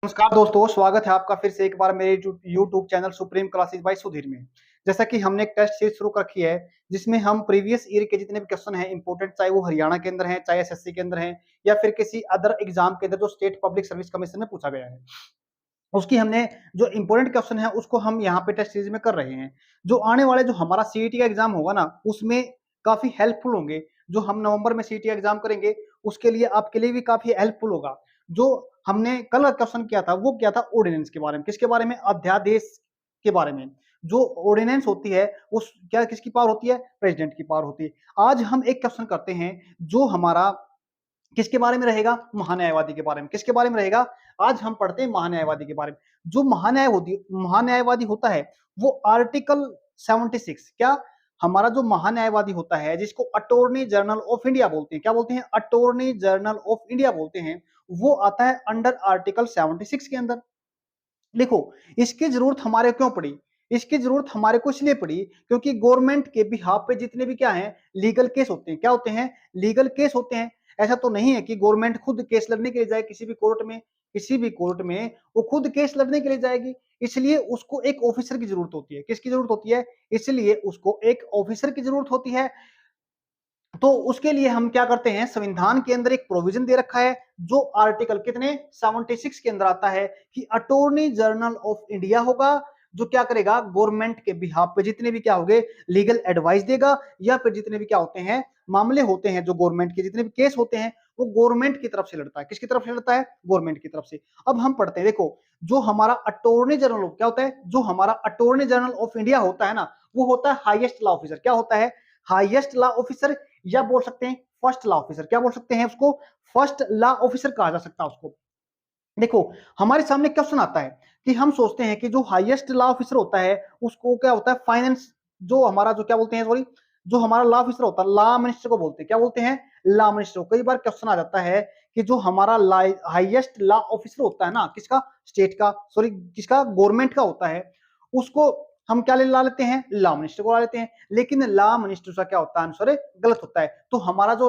नमस्कार दोस्तों, स्वागत है आपका फिर से एक बार मेरे YouTube channel supreme classes bye Sudhir में। जैसा कि हमने एक टेस्ट सीरीज शुरू कर रखी है, जिसमें हम प्रीवियस ईयर के जितने भी क्वेश्चन हैं इंपॉर्टेंट, चाहे वो हरियाणा के अंदर हैं, चाहे एसएससी के अंदर हैं, या फिर किसी अदर एग्जाम के अंदर जो स्टेट पब्लिक सर्विस कमीशन में पूछा गया है, उसकी हमने जो इंपॉर्टेंट क्वेश्चन है उसको हम यहाँ पे टेस्ट सीरीज में कर रहे हैं। जो आने वाले जो हमारा सीईटी का एग्जाम होगा ना, उसमें काफी हेल्पफुल होंगे। जो हम नवंबर में सीईटी एग्जाम करेंगे, उसके लिए आपके लिए भी काफी हेल्पफुल होगा। जो हमने कल क्वेश्चन किया था, वो क्या था? ऑर्डिनेंस के बारे में। किसके बारे में? अध्यादेश के बारे में। जो ऑर्डिनेंस होती है, उस क्या किसकी पावर होती है? प्रेसिडेंट की पावर होती है। आज हम एक क्वेश्चन करते हैं जो हमारा किसके बारे में रहेगा? महान्यायवादी के बारे में। किसके बारे में रहेगा? आज हम पढ़ते हैं महान्यायवादी के बारे में। जो महान्यायवादी होता है, वो आर्टिकल 76, क्या हमारा जो महान्यायवादी होता है, जिसको अटॉर्नी जनरल ऑफ इंडिया बोलते हैं, क्या बोलते हैं? अटॉर्नी जनरल ऑफ इंडिया बोलते हैं। वो आता है अंडर आर्टिकल 76 के अंदर। देखो, इसकी जरूरत हमारे क्यों पड़ी? इसकी जरूरत हमारे को इसलिए पड़ी क्योंकि गवर्नमेंट के बिहाफ पे जितने भी क्या हैं, लीगल केस होते हैं। क्या होते हैं? लीगल केस होते हैं। ऐसा तो नहीं है कि गवर्नमेंट खुद केस लड़ने के लिए जाए किसी भी कोर्ट में। किसी भी कोर्ट में वो खुद केस लड़ने के लिए जाएगी, इसलिए उसको एक ऑफिसर की जरूरत होती है। किसकी जरूरत होती है? इसलिए उसको एक ऑफिसर की जरूरत होती है। तो उसके लिए हम क्या करते हैं, संविधान के अंदर एक प्रोविजन दे रखा है, जो आर्टिकल कितने 76 के अंदर आता है कि अटॉर्नी जनरल ऑफ इंडिया होगा, जो क्या करेगा? गवर्नमेंट के बिहाफ पे जितने भी क्या होंगे, लीगल एडवाइस देगा, या फिर जितने भी क्या होते हैं, मामले होते हैं, जो गवर्नमेंट के जितने भी केस होते हैं, वो गवर्नमेंट की तरफ से लड़ता है। किसकी तरफ से लड़ता है? गवर्नमेंट की तरफ से। अब हम पढ़ते हैं, देखो, जो हमारा अटॉर्नी जनरल क्या होता है? जो हमारा अटॉर्नी जनरल ऑफ इंडिया होता है ना, वो होता है हाईएस्ट लॉ ऑफिसर। क्या होता है? हाईएस्ट लॉ ऑफिसर, या बोल सकते हैं फर्स्ट लॉ ऑफिसर। क्या बोल सकते हैं उसको? फर्स्ट लॉ ऑफिसर कहा जा सकता है उसको। देखो, हमारे सामने क्वेश्चन आता है कि हम सोचते हैं कि जो हाईएस्ट लॉ ऑफिसर होता है, उसको क्या होता है? फाइनेंस, जो हमारा जो क्या बोलते हैं, सॉरी, जो हमारा लॉ ऑफिसर होता है, लॉ मिनिस्टर को बोलते हैं। क्या बोलते हैं? Law minister. कई बार क्वेश्चन आ जाता है कि जो हमारा हाईएस्ट लॉ ऑफिसर होता है ना, किसका? स्टेट का, सॉरी किसका? गवर्नमेंट का होता है। उसको हम क्या ला लेते हैं? लॉ मिनिस्टर को ला लेते हैं। लेकिन लॉ मिनिस्टर का क्या होता है? आंसर गलत होता है। तो हमारा जो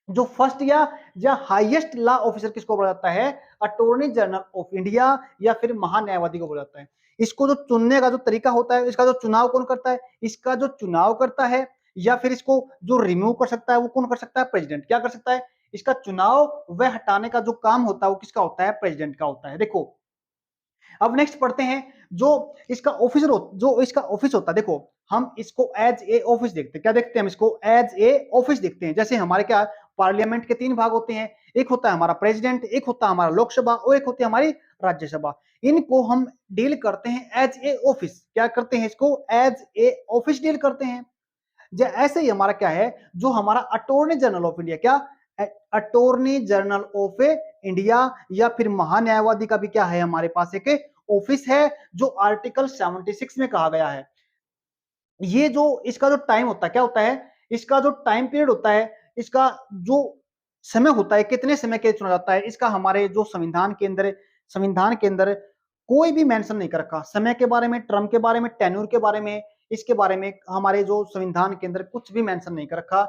जो फर्स्ट या हाईएस्ट लॉ ऑफिसर किसको बोला जाता है? अटॉर्नी जनरल ऑफ इंडिया, या फिर महान्यायवादी को बोला जाता है। इसको जो चुनने का जो तरीका होता है, इसका जो चुनाव कौन करता है? इसका जो चुनाव करता है, या फिर इसको जो रिमूव कर सकता है, वो कौन कर सकता है? प्रेसिडेंट। क्या कर सकता है? इसका चुनाव व हटाने का जो काम होता है, वो किसका होता है? प्रेसिडेंट का होता है। देखो, अब नेक्स्ट पढ़ते हैं। जो इसका ऑफिसर जो इसका ऑफिस होता है, देखो, हम इसको एज ए ऑफिस देखते हैं। क्या देखते हैं? हम इसको एज ए ऑफिस देखते हैं। जैसे हमारे क्या, पार्लियामेंट के 3 भाग होते हैं। एक होता है हमारा प्रेसिडेंट, एक होता है हमारा लोकसभा, और एक होती है हमारी राज्यसभा। इनको हम डील करते हैं एज ए ऑफिस। क्या करते हैं? इसको एज ए ऑफिस डील करते हैं। ऐसे ही हमारा क्या है, जो हमारा अटॉर्नी जनरल ऑफ इंडिया, क्या अटॉर्नी जनरल ऑफ इंडिया, या फिर महान्यायवादी का भी क्या है, हमारे पास एक ऑफिस है, जो आर्टिकल 76 में कहा गया है। ये जो इसका जो टाइम होता है, क्या होता है? इसका जो टाइम पीरियड होता है, इसका जो समय होता है, कितने समय के लिए चुना जाता है, इसका हमारे जो संविधान के अंदर कोई भी मेंशन नहीं कर रखा। समय के बारे में, टर्म के बारे में, टेन्योर के बारे में, इसके बारे में हमारे जो संविधान के अंदर कुछ भी मेंशन नहीं कर रखा।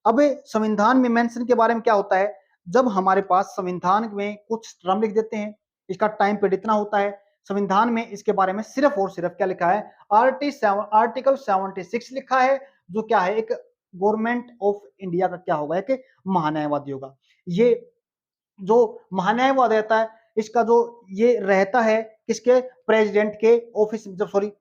अब संविधान में मेंशन के बारे में क्या होता है? जब हमारे पास संविधान में कुछ टर्म लिख देते हैं, इसका टाइम पीरियड इतना होता है। संविधान में इसके बारे में सिर्फ और सिर्फ क्या लिखा है? आर्टिकल 76 लिखा है, जो क्या है, एक गवर्नमेंट ऑफ इंडिया का क्या होगा, एक महान्यायवादी होगा। ये जो महान्यायवादी रहता है, इसका जो ये रहता है किसके? प्रेसिडेंट के ऑफिस, जब सॉरी,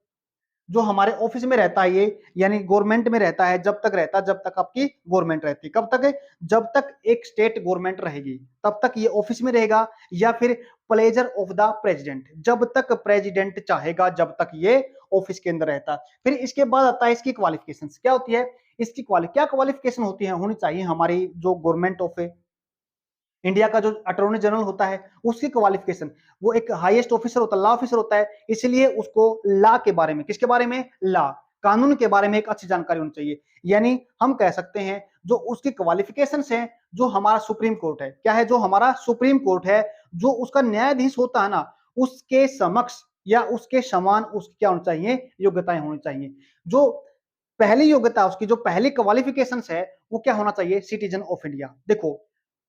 जो हमारे ऑफिस में रहता है ये, यानी गवर्नमेंट में रहता है। जब तक रहता है, जब तक आपकी गवर्नमेंट रहती है। कब तक है? जब तक एक स्टेट गवर्नमेंट रहेगी, तब तक ये ऑफिस में रहेगा। या फिर प्लेजर ऑफ द प्रेसिडेंट, जब तक प्रेसिडेंट चाहेगा, जब तक ये ऑफिस के अंदर रहता है। फिर इसके बाद आता है इसकी क्वालिफिकेशन। क्या होती है इसकी क्या क्वालिफिकेशन होती है, होनी चाहिए हमारी जो गवर्नमेंट ऑफ इंडिया का जो अटॉर्नी जनरल होता है, उसकी क्वालिफिकेशन, वो एक हाईएस्ट ऑफिसर होता है, लॉ ऑफिसर होता है। इसलिए उसको लॉ के बारे में, किसके बारे में? लॉ, कानून के बारे में एक अच्छी जानकारी होनी चाहिए। यानी हम कह सकते हैं जो उसकी क्वालिफिकेशन है, जो हमारा सुप्रीम कोर्ट है, क्या है? जो हमारा सुप्रीम कोर्ट है, जो उसका न्यायाधीश होता है ना, उसके समक्ष या उसके समान उसकी क्या होनी चाहिए? योग्यताएं होनी चाहिए। जो पहली योग्यता, उसकी जो पहली क्वालिफिकेशन है, वो क्या होना चाहिए? Citizen of India. देखो,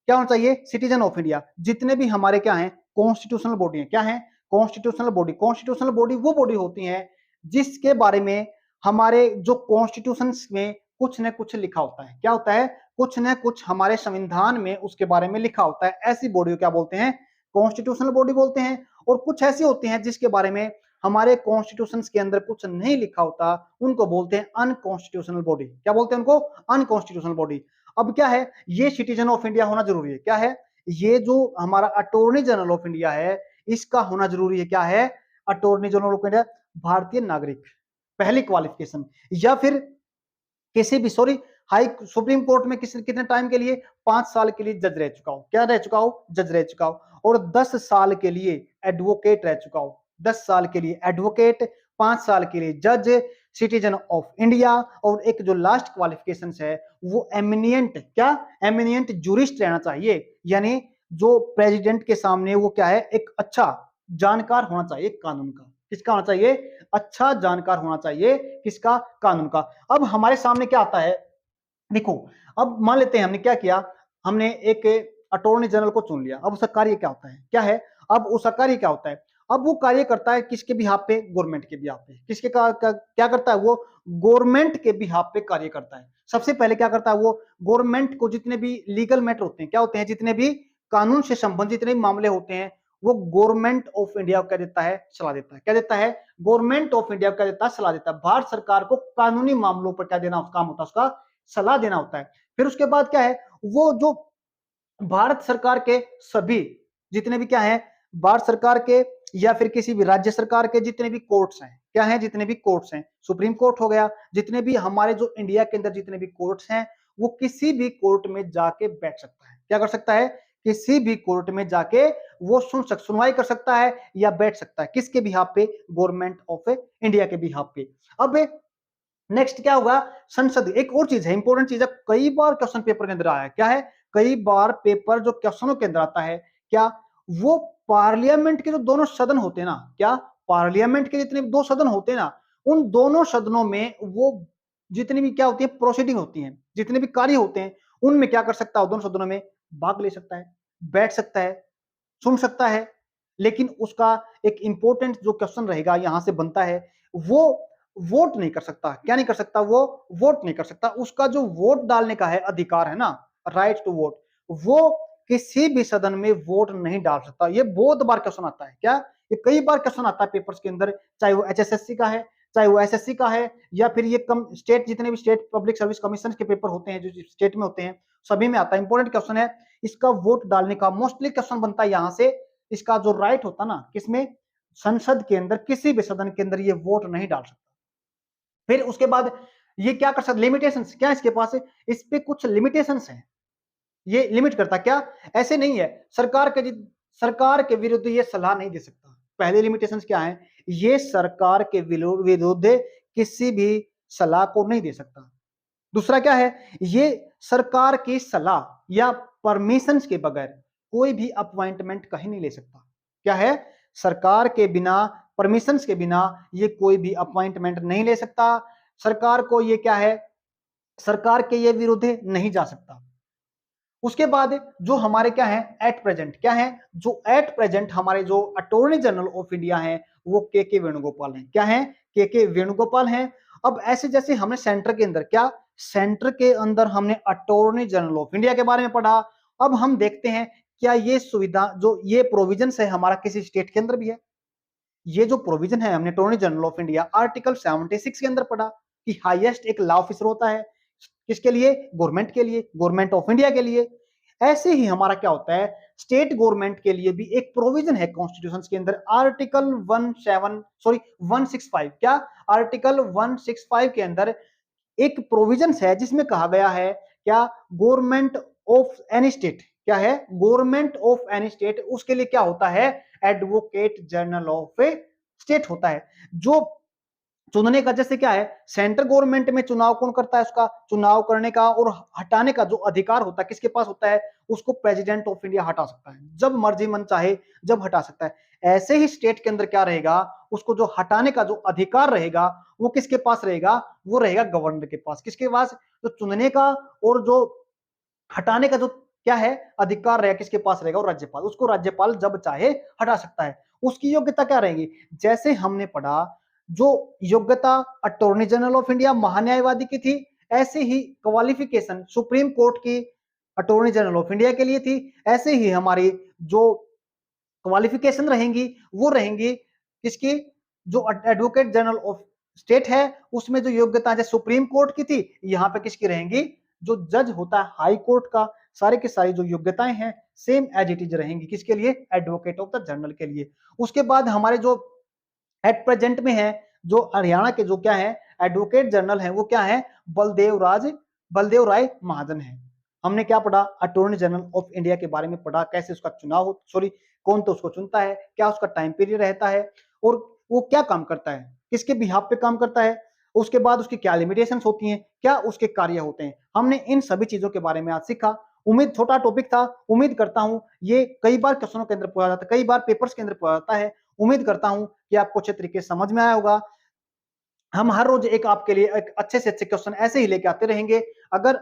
क्या होना चाहिए? Citizen of India. जितने भी हमारे क्या है कॉन्स्टिट्यूशनल बॉडी है, क्या है कॉन्स्टिट्यूशनल बॉडी। कॉन्स्टिट्यूशनल बॉडी वो बॉडी होती है जिसके बारे में हमारे जो कॉन्स्टिट्यूशन में कुछ न कुछ लिखा होता है। क्या होता है? कुछ न कुछ हमारे संविधान में उसके बारे में लिखा होता है। ऐसी बॉडी को क्या बोलते हैं? कॉन्स्टिट्यूशनल बॉडी बोलते हैं। और कुछ ऐसी होती हैं जिसके बारे में हमारे कॉन्स्टिट्यूशन के अंदर कुछ नहीं लिखा होता, उनको बोलते हैं अनकॉन्स्टिट्यूशनल बॉडी। क्या बोलते हैं उनको? Unconstitutional body. अब क्या है, ये सिटीजन ऑफ इंडिया होना जरूरी है। क्या है? ये जो हमारा अटॉर्नी जनरल ऑफ इंडिया है, इसका होना जरूरी है। क्या है? अटॉर्नी जनरल ऑफ इंडिया, भारतीय नागरिक, पहली क्वालिफिकेशन। या फिर किसी भी सॉरी हाई सुप्रीम कोर्ट में कितने टाइम के लिए? 5 साल के लिए जज रह चुका हो। क्या रह चुका हो? जज रह चुका हो। और 10 साल के लिए एडवोकेट रह चुका हो। 10 साल के लिए एडवोकेट, 5 साल के लिए जज, सिटीजन ऑफ इंडिया। और एक जो लास्ट क्वालिफिकेशन है वो एमिनिएंट, क्या? एमिनिएंट जूरिस्ट रहना चाहिए। यानी जो प्रेसिडेंट के सामने वो क्या है? एक अच्छा जानकार होना चाहिए कानून का। किसका होना चाहिए? अच्छा जानकार होना चाहिए। किसका? कानून का। अब हमारे सामने क्या आता है, देखो, अब मान लेते हैं हमने क्या किया, हमने एक अटॉर्नी जनरल को चुन लिया। अब उसका कार्य क्या होता है? क्या है? अब उसका कार्य क्या होता है? अब वो कार्य करता है किसके बिहाफ पे? गवर्नमेंट के बिहाफ पे। किसके क्या करता है वो? गवर्नमेंट के बिहाफ पे कार्य करता है। सबसे पहले क्या करता है वो? गवर्नमेंट को जितने भी लीगल मैटर होते हैं, क्या होते हैं? जितने भी कानून से संबंधित जितने भी मामले होते हैं, वो गवर्नमेंट ऑफ इंडिया को क्या देता है? सलाह देता है। क्या देता है? गवर्नमेंट ऑफ इंडिया को क्या देता है? सलाह देता है। भारत सरकार को कानूनी मामलों पर क्या देना काम होता है? उसका सलाह देना होता है। फिर उसके बाद क्या है, वो जो भारत सरकार के सभी जितने भी क्या है, भारत सरकार के या फिर किसी भी राज्य सरकार के जितने भी कोर्ट्स हैं, क्या है? जितने भी कोर्ट्स हैं, सुप्रीम कोर्ट हो गया, जितने भी हमारे जो इंडिया के अंदर जितने भी कोर्ट्स हैं, वो किसी भी कोर्ट में जाके बैठ सकता है। क्या कर सकता है? किसी भी कोर्ट में जाके वो सुनवाई कर सकता है या बैठ सकता है। किसके बिहाफ पे? गवर्नमेंट ऑफ इंडिया के बिहाफ पे। अब नेक्स्ट क्या होगा? संसद। एक और चीज है, इंपॉर्टेंट चीज है, कई बार क्वेश्चन पेपर के अंदर आया है। क्या है? कई बार पेपर जो क्वेश्चनों के अंदर आता है, क्या वो पार्लियामेंट के जो दोनों सदन होते हैं ना, क्या पार्लियामेंट के जितने दो सदन होते हैं ना, उन दोनों सदनों में वो जितनी भी क्या होती है प्रोसीडिंग होती है, जितने भी कार्य होते हैं, उनमें क्या कर सकता है? दोनों सदनों में भाग ले सकता है, बैठ सकता है, सुन सकता है। लेकिन उसका एक इंपॉर्टेंट जो क्वेश्चन रहेगा यहां से बनता है, वो वोट नहीं कर सकता। क्या नहीं कर सकता? वो वोट नहीं कर सकता। उसका जो वोट डालने का है अधिकार है ना, राइट टू वोट, वो किसी भी सदन में वोट नहीं डाल सकता। ये बहुत बार क्वेश्चन आता है। क्या? ये कई बार क्वेश्चन आता है पेपर्स के अंदर, चाहे वो एचएसएससी का है, चाहे वो एसएससी का है, या फिर ये कम स्टेट जितने भी स्टेट पब्लिक सर्विस कमीशन के पेपर होते हैं जो स्टेट में होते हैं, सभी में आता है। इंपॉर्टेंट क्वेश्चन है। इसका वोट डालने का मोस्टली क्वेश्चन बनता है यहां से। इसका जो राइट होता ना, किसमें? संसद के अंदर, किसी भी सदन के अंदर ये वोट नहीं डाल सकता। फिर उसके बाद ये क्या कर सकता? लिमिटेशंस क्या इसके पास है? इस पे कुछ लिमिटेशंस हैं। ये लिमिट करता क्या? ऐसे नहीं है सरकार के विरुद्ध ये सलाह नहीं दे सकता। पहले लिमिटेशंस क्या है? ये सरकार के विरुद्ध किसी भी सलाह को नहीं दे सकता। दूसरा क्या है? ये सरकार की सलाह या परमिशंस के बगैर कोई भी अपॉइंटमेंट कहीं नहीं ले सकता। क्या है? सरकार के बिना, परमिशंस के बिना ये कोई भी अपॉइंटमेंट नहीं ले सकता। सरकार को ये क्या है? सरकार के ये विरुद्ध नहीं जा सकता। उसके बाद जो हमारे क्या है एट प्रेजेंट, क्या है? जो एट प्रेजेंट हमारे जो अटॉर्नी जनरल ऑफ इंडिया हैं वो के वेणुगोपाल हैं। क्या है? के वेणुगोपाल हैं। अब ऐसे जैसे हमने सेंटर के अंदर क्या, सेंटर के अंदर हमने अटॉर्नी जनरल ऑफ इंडिया के बारे में पढ़ा। अब हम देखते हैं क्या ये सुविधा जो ये प्रोविजन है हमारा किसी स्टेट के अंदर भी है। ये जो प्रोविजन है हमने attorney general of India article 76 के अंदर पढ़ा कि हाईएस्ट एक लॉ ऑफिसर होता है किसके लिए? गवर्नमेंट के लिए, गवर्नमेंट ऑफ इंडिया के लिए। ऐसे ही हमारा क्या होता है स्टेट गवर्नमेंट के लिए भी एक प्रोविजन है कॉन्स्टिट्यूशन के अंदर आर्टिकल 165। क्या? आर्टिकल 165 के अंदर एक प्रोविजन है जिसमें कहा गया है क्या? गवर्नमेंट ऑफ एनी स्टेट, क्या है? गवर्नमेंट ऑफ एनी स्टेट, उसके लिए क्या होता है? Advocate general of A state होता है। जो चुनने का जैसे क्या है सेंट्रल गवर्नमेंट में चुनाव कौन करता है? उसका चुनाव करने का और हटाने का जो अधिकार होता है किसके पास होता है? उसको प्रेसिडेंट ऑफ इंडिया हटा सकता है, जब मर्जी मन चाहे जब हटा सकता है। ऐसे ही स्टेट के अंदर क्या रहेगा? उसको जो हटाने का जो अधिकार रहेगा वो किसके पास रहेगा? वो रहेगा गवर्नर के पास। किसके पास? जो चुनने का और जो हटाने का जो क्या है, अधिकार रहेगा किसके पास रहेगा, और राज्यपाल, उसको राज्यपाल जब चाहे हटा सकता है। उसकी योग्यता क्या रहेगी, जैसे हमने पढ़ा जो योग्यता अटॉर्नी जनरल ऑफ इंडिया महान्यायवादी की थी, ऐसे ही क्वालिफिकेशन सुप्रीम कोर्ट की अटॉर्नी जनरल ऑफ इंडिया के लिए थी, ऐसे ही हमारी जो क्वालिफिकेशन रहेंगी वो रहेंगी किसकी, जो एडवोकेट जनरल ऑफ स्टेट है उसमें जो योग्यता है सुप्रीम कोर्ट की थी, यहाँ पे किसकी रहेंगी, जो जज होता है हाई कोर्ट का, सारे की सारी जो योग्यताएं हैं सेम एज इट इज रहेंगी, किसके लिए, एडवोकेट ऑफ द जनरल के लिए। उसके बाद हमारे जो एट प्रेजेंट में है, जो हरियाणा के जो क्या है एडवोकेट जनरल है, वो क्या है, बलदेव राय महाजन है। हमने क्या पढ़ा, अटॉर्नी जनरल ऑफ इंडिया के बारे में पढ़ा, कैसे उसका चुनाव, सॉरी कौन तो उसको चुनता है, क्या उसका टाइम पीरियड रहता है, और वो क्या काम करता है, किसके बिहाफ पे काम करता है, उसके बाद उसकी क्या लिमिटेशंस होती हैं, क्या उसके कार्य होते हैं। हमने इन सभी चीजों के बारे में आज सीखा। उम्मीद, छोटा टॉपिक था, उम्मीद करता हूं ये कई बार क्वेश्चनों के अंदर पूछा जाता है, कई बार पेपर्स के अंदर पूछा जाता है। उम्मीद करता हूं कि आपको अच्छे तरीके से समझ में आया होगा। हम हर रोज एक आपके लिए एक अच्छे से अच्छे क्वेश्चन ऐसे ही लेके आते रहेंगे। अगर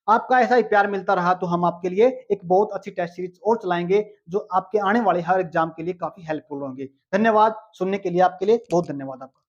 आपका ऐसा ही प्यार मिलता रहा तो हम आपके लिए एक बहुत अच्छी टेस्ट सीरीज और चलाएंगे जो आपके आने वाले हर एग्जाम के लिए काफी हेल्पफुल होंगे। धन्यवाद, सुनने के लिए आपके लिए बहुत धन्यवाद आपका।